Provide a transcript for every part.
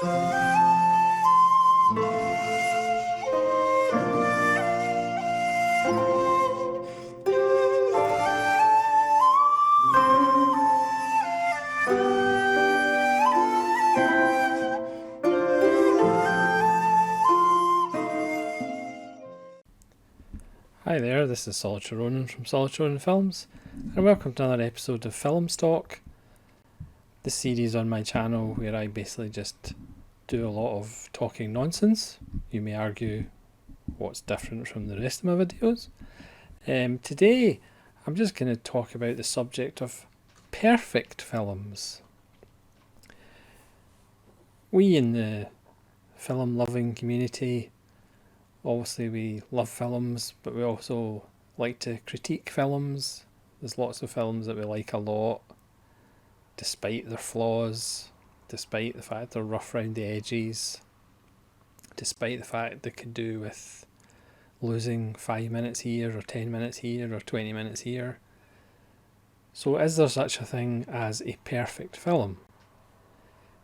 Hi there, this is Solitary Ronin from Solitary Ronin Films, and welcome to another episode of Filmstock, the series on my channel where I basically just do a lot of talking nonsense. You may argue what's different from the rest of my videos. Today I'm just going to talk about the subject of perfect films. We in the film loving community, obviously we love films, but we also like to critique films. There's lots of films that we like a lot, despite their flaws, despite the fact they're rough around the edges, despite the fact they could do with losing 5 minutes here, or 10 minutes here, or 20 minutes here. So is there such a thing as a perfect film?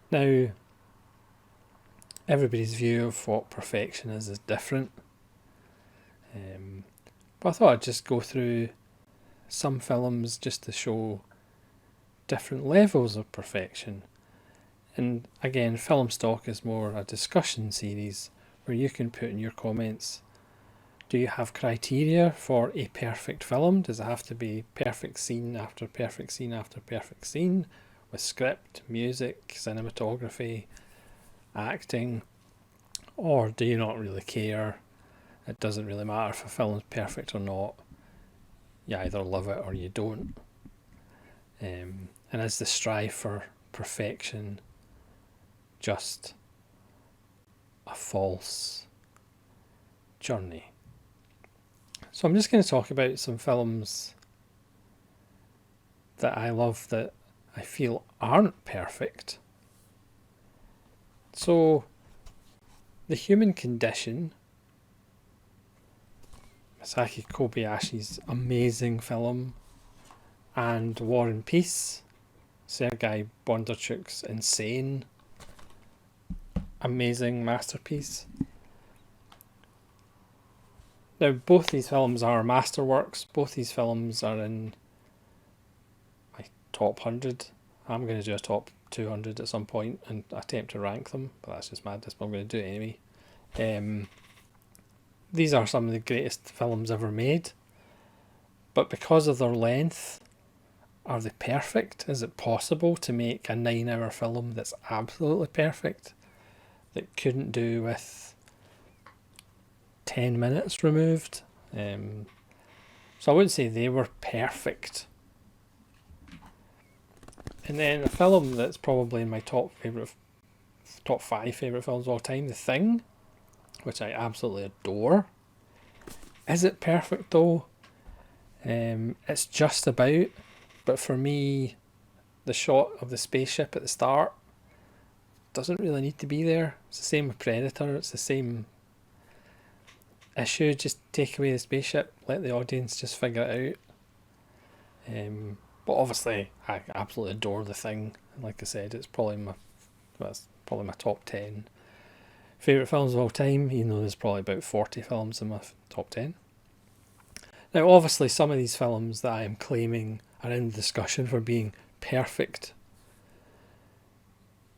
Now, everybody's view of what perfection is different. But I thought I'd just go through some films just to show different levels of perfection. And again, Filmstock is more a discussion series where you can put in your comments, do you have criteria for a perfect film? Does it have to be perfect scene after perfect scene after perfect scene with script, music, cinematography, acting? Or do you not really care? It doesn't really matter if a film's perfect or not. You either love it or you don't. And is the strive for perfection just a false journey? So I'm just going to talk about some films that I love that I feel aren't perfect. So, The Human Condition, Masaki Kobayashi's amazing film, and War and Peace, Sergei Bondarchuk's insane, amazing masterpiece. Now, both these films are masterworks. Both these films are in my top 100. I'm going to do a top 200 at some point and attempt to rank them, but that's just madness, but I'm going to do it anyway. These are some of the greatest films ever made, but because of their length, are they perfect? Is it possible to make a 9-hour film that's absolutely perfect, that couldn't do with 10 minutes removed? So I wouldn't say they were perfect. And then a film that's probably in my top 5 favourite films of all time, The Thing, which I absolutely adore. Is it perfect though? It's just about, but for me, the shot of the spaceship at the start doesn't really need to be there. It's the same with Predator, it's the same issue, just take away the spaceship, let the audience just figure it out. But obviously, I absolutely adore The Thing. Like I said, it's probably my top 10 favourite films of all time, even though there's probably about 40 films in my top 10. Now, obviously, some of these films that I am claiming are in discussion for being perfect,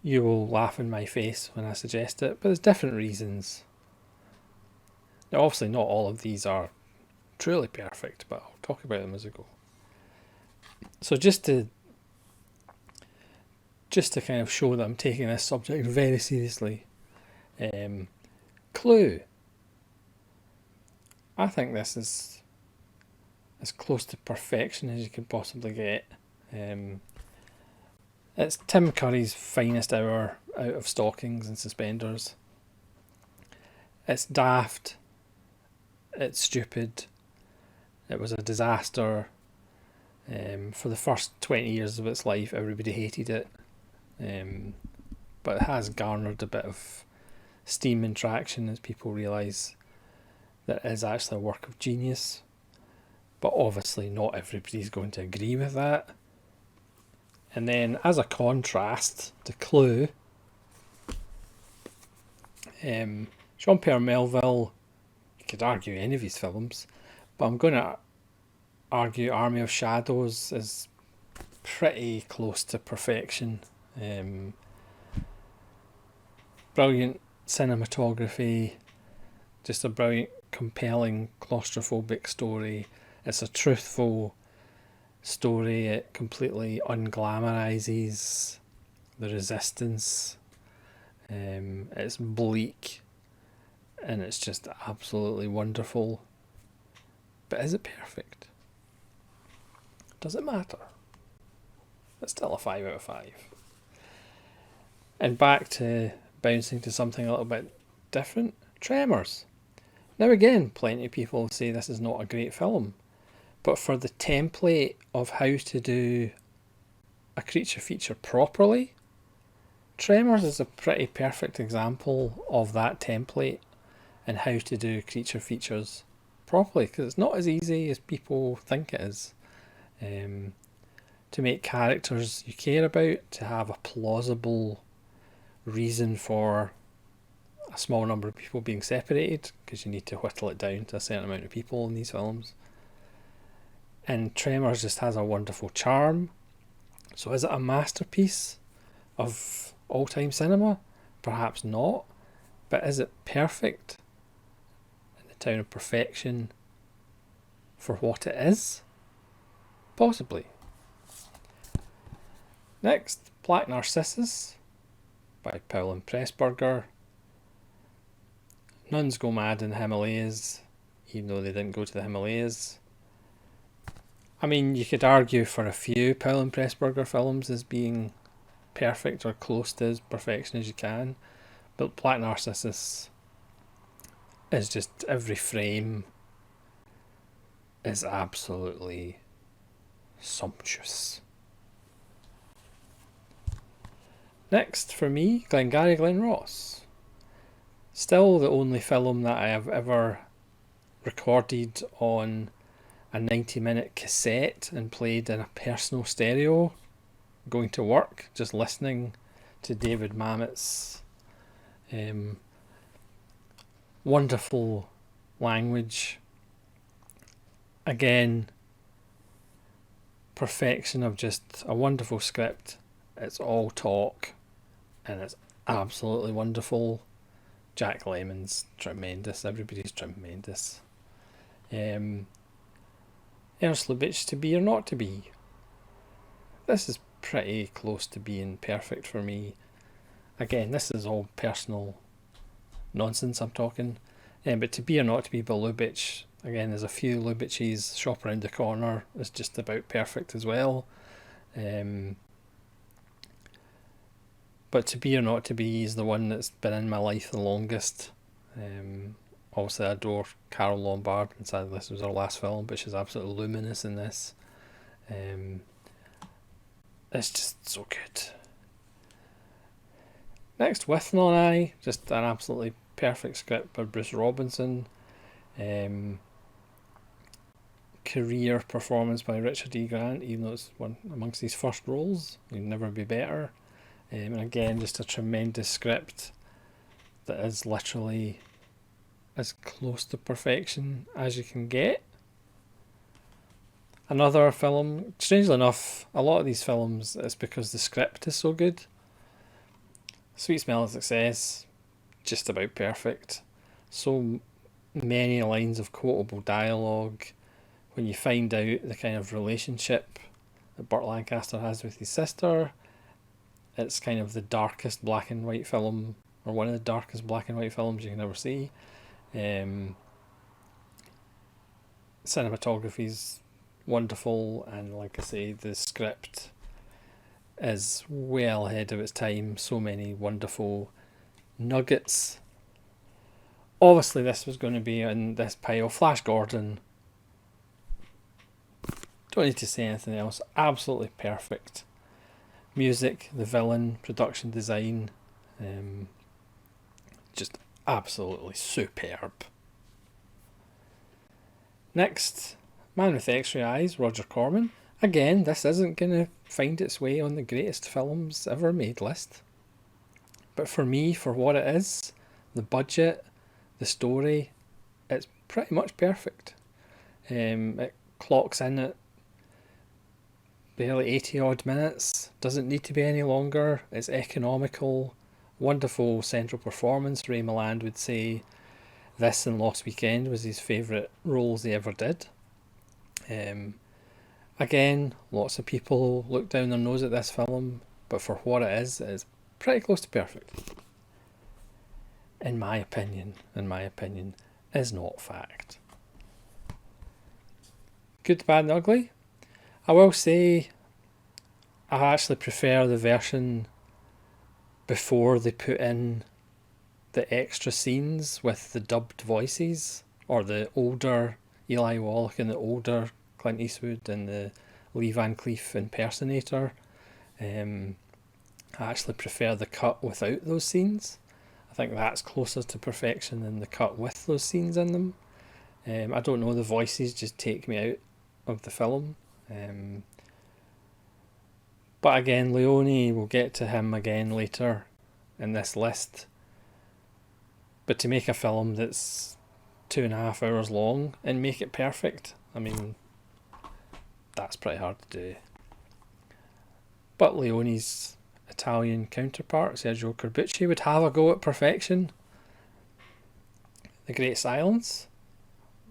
you will laugh in my face when I suggest it, but there's different reasons. Now, obviously, not all of these are truly perfect, but I'll talk about them as I go. So just to kind of show that I'm taking this subject very seriously, Clue. I think this is as close to perfection as you could possibly get. It's Tim Curry's finest hour out of stockings and suspenders. It's daft. It's stupid. It was a disaster. For the first 20 years of its life, everybody hated it. But it has garnered a bit of steam and traction as people realise that it is actually a work of genius. But obviously not everybody's going to agree with that. And then as a contrast to Clue, Jean-Pierre Melville, you could argue any of his films, but I'm going to argue Army of Shadows is pretty close to perfection. Brilliant cinematography, just a brilliant, compelling, claustrophobic story. It's a truthful story. It completely unglamorises the resistance. It's bleak and it's just absolutely wonderful. But is it perfect? Does it matter? It's still a 5 out of 5. And back to bouncing to something a little bit different, Tremors. Now again, plenty of people say this is not a great film, but for the template of how to do a creature feature properly, Tremors is a pretty perfect example of that template and how to do creature features properly, because it's not as easy as people think it is. To make characters you care about, to have a plausible reason for a small number of people being separated, because you need to whittle it down to a certain amount of people in these films. And Tremors just has a wonderful charm. So is it a masterpiece of all-time cinema? Perhaps not. But is it perfect in the town of perfection for what it is? Possibly. Next, Black Narcissus by Powell and Pressburger. Nuns go mad in the Himalayas, even though they didn't go to the Himalayas. I mean, you could argue for a few Powell and Pressburger films as being perfect or close to as perfection as you can, but Black Narcissus is just, every frame is absolutely sumptuous. Next, for me, Glengarry Glen Ross. Still the only film that I have ever recorded on a 90-minute cassette and played in a personal stereo going to work, just listening to David Mamet's wonderful language. Again, perfection of just a wonderful script. It's all talk and it's absolutely wonderful. Jack Lemmon's tremendous. Everybody's tremendous. Ernst Lubitsch, To Be or Not to Be. This is pretty close to being perfect for me. Again, this is all personal nonsense I'm talking. But To Be or Not to Be by Lubitsch, again, there's a few Lubitsch's. Shop Around the Corner is just about perfect as well. But To Be or Not to Be is the one that's been in my life the longest. Obviously I adore Carol Lombard, and sadly this was her last film, but she's absolutely luminous in this. It's just so good. Next, With Non I, just an absolutely perfect script by Bruce Robinson. Career performance by Richard E. Grant, even though it's one amongst his first roles. He'd never be better. And again, just a tremendous script that is literally as close to perfection as you can get. Another film, strangely enough, a lot of these films, it's because the script is so good. Sweet Smell of Success, just about perfect. So many lines of quotable dialogue. When you find out the kind of relationship that Burt Lancaster has with his sister, it's kind of the darkest black and white film, or one of the darkest black and white films you can ever see. Cinematography's wonderful, and like I say, the script is well ahead of its time. So many wonderful nuggets. Obviously this was going to be in this pile. Flash Gordon, don't need to say anything else, absolutely perfect. Music, the villain, production design, just absolutely superb. Next, Man with X-Ray Eyes, Roger Corman. Again, this isn't going to find its way on the greatest films ever made list. But for me, for what it is, the budget, the story, it's pretty much perfect. It clocks in at barely 80 odd minutes, doesn't need to be any longer, it's economical, wonderful central performance. Ray Milland would say this and Lost Weekend was his favourite roles he ever did. Again, lots of people look down their nose at this film, but for what it is pretty close to perfect. In my opinion, is not fact. Good, Bad and Ugly. I will say I actually prefer the version before they put in the extra scenes with the dubbed voices, or the older Eli Wallach and the older Clint Eastwood and the Lee Van Cleef impersonator. I actually prefer the cut without those scenes. I think that's closer to perfection than the cut with those scenes in them. I don't know, the voices just take me out of the film. But again, Leone, we'll get to him again later in this list. But to make a film that's 2.5 hours long and make it perfect, I mean, that's pretty hard to do. But Leone's Italian counterpart, Sergio Corbucci, would have a go at perfection. The Great Silence,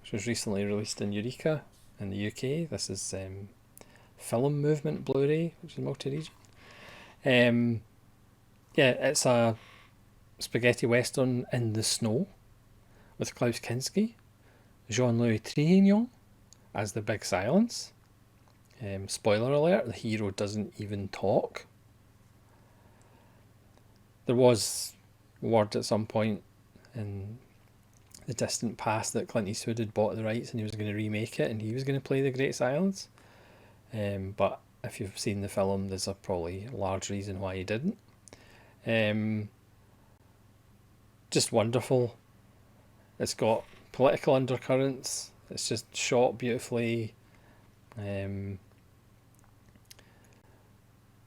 which was recently released in Eureka in the UK. This is Film Movement Blu-ray, which is multi-region. It's a spaghetti western in the snow with Klaus Kinski, Jean-Louis Trintignant as the Big Silence. Spoiler alert, the hero doesn't even talk. There was word at some point in the distant past that Clint Eastwood had bought the rights and he was going to remake it and he was going to play the Great Silence. But if you've seen the film, there's a probably large reason why he didn't. Just wonderful. It's got political undercurrents. It's just shot beautifully.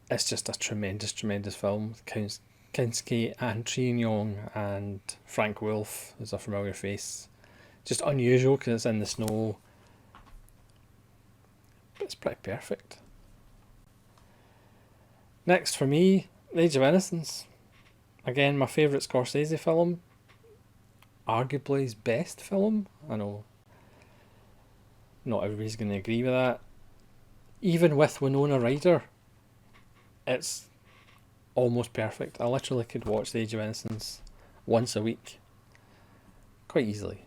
It's just a tremendous film. Kinski and Trintignant and Frank Wolf is a familiar face. Just unusual because it's in the snow. But it's pretty perfect. Next for me, Age of Innocence. Again, my favourite Scorsese film. Arguably his best film. I know not everybody's going to agree with that. Even with Winona Ryder, it's almost perfect. I literally could watch The Age of Innocence once a week. Quite easily.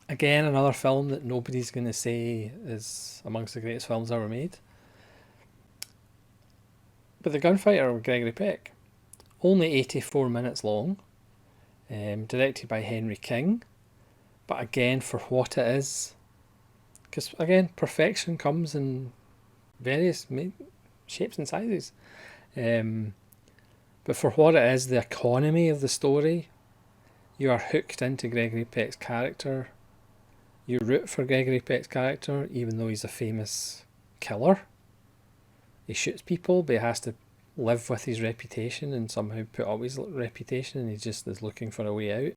Again, another film that nobody's going to say is amongst the greatest films ever made. But The Gunfighter with Gregory Peck. Only 84 minutes long. Directed by Henry King. But again, for what it is. Because again, perfection comes in various shapes and sizes. But for what it is, the economy of the story, you are hooked into Gregory Peck's character. You root for Gregory Peck's character, even though he's a famous killer. He shoots people, but he has to live with his reputation and somehow put up his reputation, and he just is looking for a way out.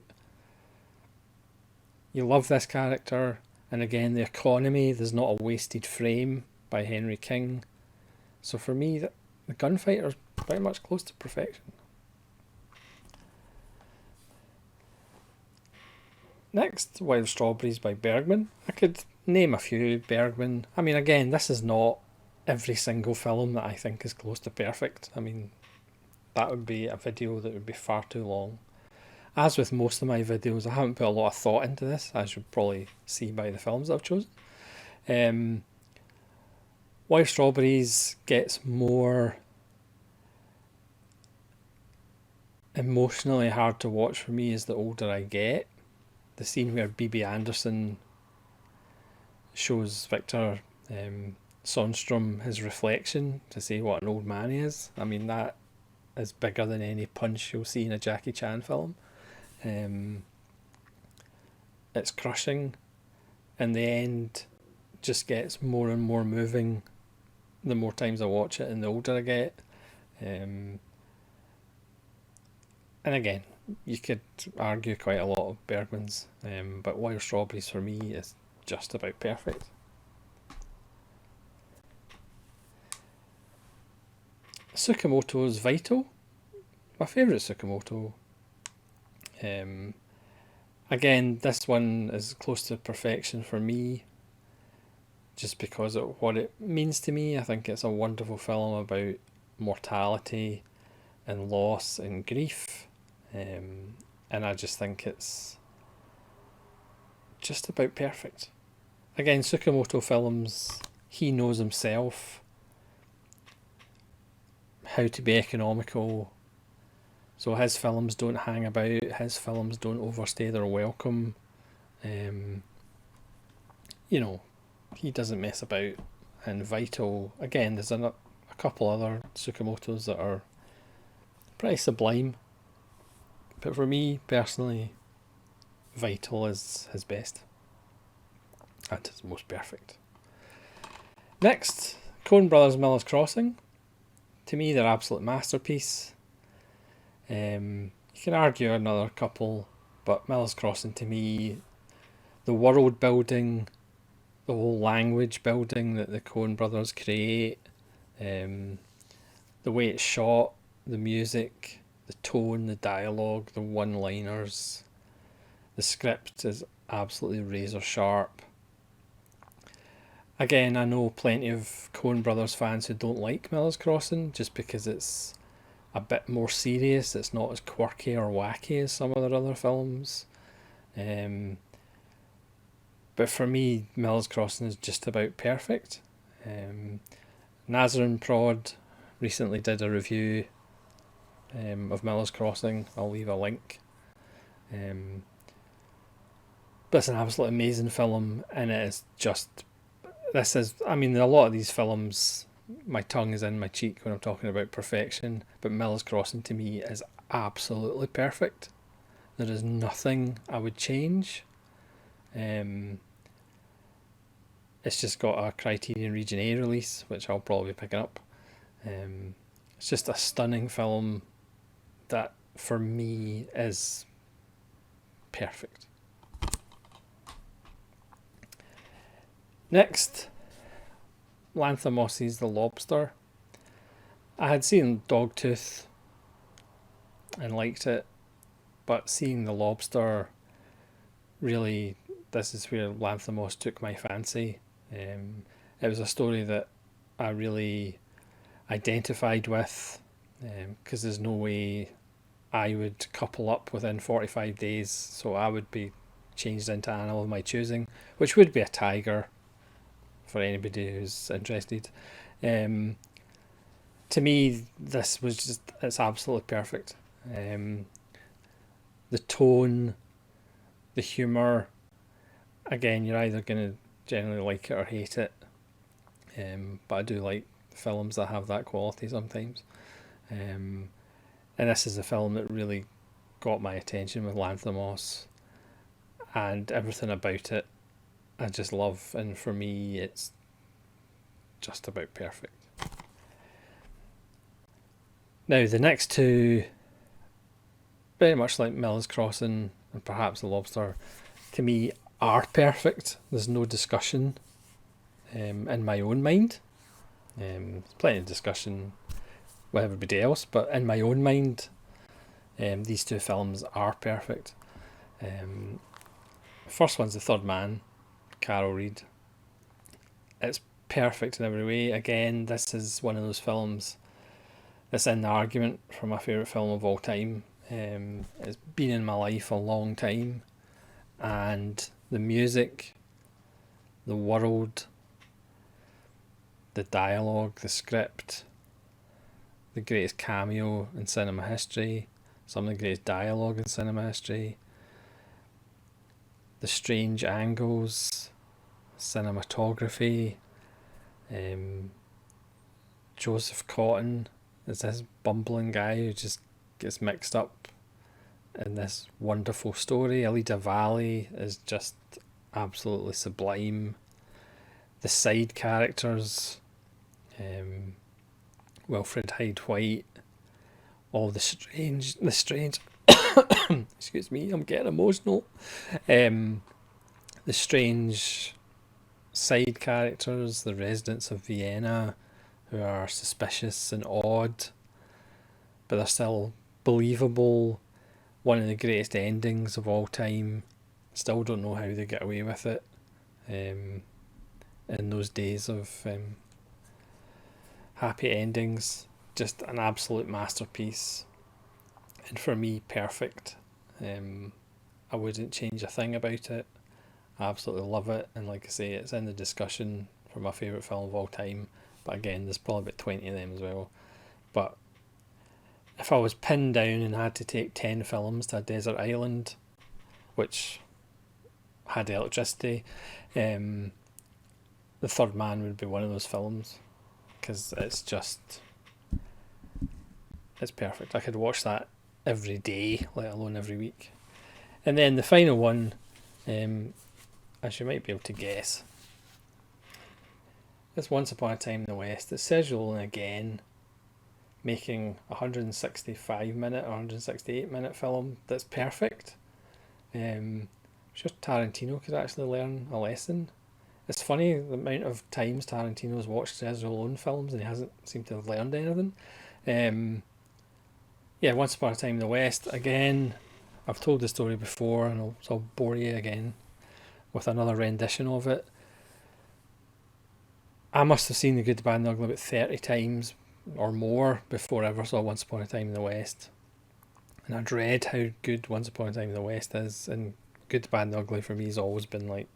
You love this character, and again, the economy, there's not a wasted frame by Henry King. So for me, the Gunfighter is pretty much close to perfection. Next, Wild Strawberries by Bergman. I could name a few Bergman. I mean, again, this is not every single film that I think is close to perfect. I mean, that would be a video that would be far too long. As with most of my videos, I haven't put a lot of thought into this, as you'll probably see by the films I've chosen. Wild Strawberries gets more emotionally hard to watch for me as the older I get. The scene where B.B. Anderson shows Victor Sonnstrom his reflection to say what an old man he is. I mean, that is bigger than any punch you'll see in a Jackie Chan film. It's crushing. In the end, just gets more and more moving the more times I watch it and the older I get. And again, you could argue quite a lot of Bergman's, but Wild Strawberries for me is just about perfect. Tsukamoto's Vital, my favourite Tsukamoto. Again, this one is close to perfection for me, just because of what it means to me. I think it's a wonderful film about mortality and loss and grief, and I just think it's just about perfect. Again, Tsukamoto films, he knows himself how to be economical, so his films don't hang about, his films don't overstay their welcome. You know, he doesn't mess about. And Vital, again, there's a couple other Tsukamotos that are pretty sublime, but for me personally, Vital is his best and his most perfect. Next, Coen Brothers' Miller's Crossing. To me, they're absolute masterpiece. You can argue another couple, but Miller's Crossing, to me, the world building, the whole language building that the Coen Brothers create, the way it's shot, the music, the tone, the dialogue, the one-liners, the script is absolutely razor sharp. Again, I know plenty of Coen Brothers fans who don't like Miller's Crossing just because it's a bit more serious. It's not as quirky or wacky as some of their other films. But for me, Miller's Crossing is just about perfect. Nazar and Prod recently did a review of Miller's Crossing. I'll leave a link. But it's an absolutely amazing film, and it is just... I mean, a lot of these films, my tongue is in my cheek when I'm talking about perfection, but Miller's Crossing to me is absolutely perfect. There is nothing I would change. It's just got a Criterion Region A release, which I'll probably be picking up. It's just a stunning film that, for me, is perfect. Next, Lanthimos's The Lobster. I had seen Dogtooth and liked it, but seeing The Lobster, really, this is where Lanthimos took my fancy. It was a story that I really identified with, because there's no way I would couple up within 45 days, so I would be changed into an animal of my choosing, which would be a tiger, for anybody who's interested. To me, this was just, it's absolutely perfect. The tone, the humour, again, you're either going to generally like it or hate it, but I do like films that have that quality sometimes. And this is a film that really got my attention with Lanthimos, and everything about it I just love, and for me it's just about perfect. Now the next two, very much like Miller's Crossing and perhaps The Lobster, to me are perfect. There's no discussion in my own mind. There's plenty of discussion with everybody else, but in my own mind, these two films are perfect. First one's The Third Man, Carol Reed. It's perfect in every way. Again, this is one of those films that's in the argument for my favourite film of all time. It's been in my life a long time, and the music, the world, the dialogue, the script, the greatest cameo in cinema history, some of the greatest dialogue in cinema history, the strange angles, cinematography, Joseph Cotton is this bumbling guy who just gets mixed up in this wonderful story. Alida Valli is just absolutely sublime. The side characters, Wilfred Hyde White, all the strange excuse me, I'm getting emotional. The strange side characters, the residents of Vienna, who are suspicious and odd, but they're still believable. One of the greatest endings of all time. Still don't know how they get away with it. In those days of happy endings, just an absolute masterpiece, and for me, perfect. I wouldn't change a thing about it. I absolutely love it, and like I say, it's in the discussion for my favourite film of all time. But again, there's probably about 20 of them as well. But if I was pinned down and had to take 10 films to a desert island, which had electricity, The Third Man would be one of those films, because it's perfect. I could watch that every day, let alone every week. And then the final one, as you might be able to guess, is Once Upon a Time in the West. It's Sergio Leone again, making a 165-minute or 168-minute film that's perfect. Sure Tarantino could actually learn a lesson. It's funny the amount of times Tarantino's watched Sergio Leone films and he hasn't seemed to have learned anything. Once Upon a Time in the West, again, I've told the story before and I'll bore you again with another rendition of it. I must have seen The Good, the Bad and the Ugly about 30 times or more before I ever saw Once Upon a Time in the West. And I dread how good Once Upon a Time in the West is, and Good, the Bad and the Ugly for me has always been like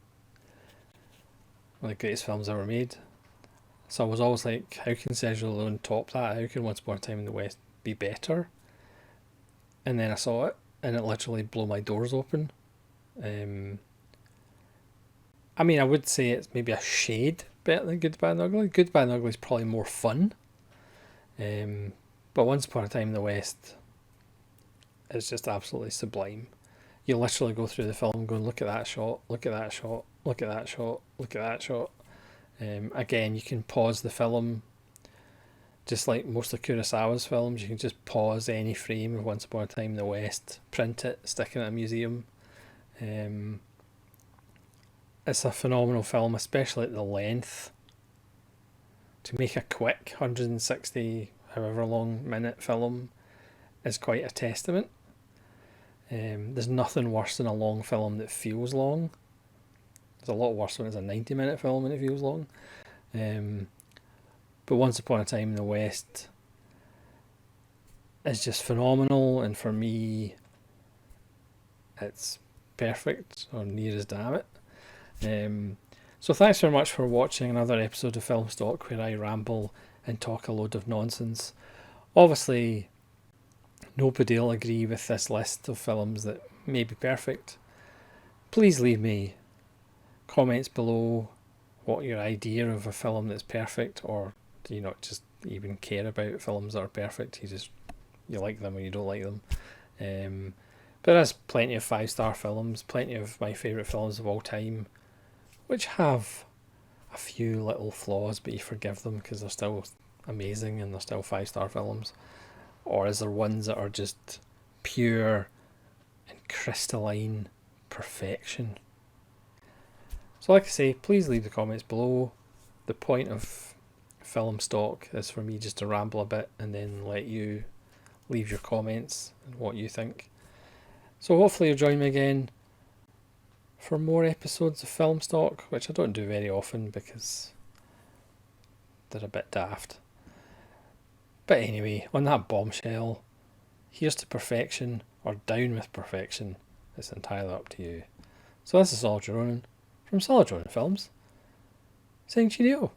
one of the greatest films ever made. So I was always like, how can Sergio Leone top that? How can Once Upon a Time in the West be better? And then I saw it, and it literally blew my doors open. I mean, I would say it's maybe a shade better than Good, Bad and Ugly. Good, Bad and Ugly is probably more fun. But Once Upon a Time in the West is just absolutely sublime. You literally go through the film going, look at that shot, look at that shot, look at that shot, look at that shot. Again, you can pause the film, just like most of Kurosawa's films. You can just pause any frame of Once Upon a Time in the West, print it, stick it in a museum. It's a phenomenal film, especially at the length. To make a quick 160 however long minute film is quite a testament. There's nothing worse than a long film that feels long. It's a lot worse when it's a 90-minute film and it feels long. But Once Upon a Time in the West is just phenomenal, and for me, it's perfect, or near as damn it. So thanks very much for watching another episode of Filmstock where I ramble and talk a load of nonsense. Obviously, nobody will agree with this list of films that may be perfect. Please leave me comments below what your idea of a film that's perfect, or do you not just even care about films that are perfect? You like them or you don't like them. But there's plenty of 5-star films, plenty of my favourite films of all time, which have a few little flaws, but you forgive them because they're still amazing and they're still 5-star films. Or is there ones that are just pure and crystalline perfection? So like I say, please leave the comments below. The point of Filmstock is for me just to ramble a bit and then let you leave your comments and what you think. So hopefully you'll join me again for more episodes of Filmstock, which I don't do very often because they're a bit daft. But anyway, on that bombshell, here's to perfection, or down with perfection. It's entirely up to you. So this is Solid Ronan from Solid Ronan Films, saying cheerio.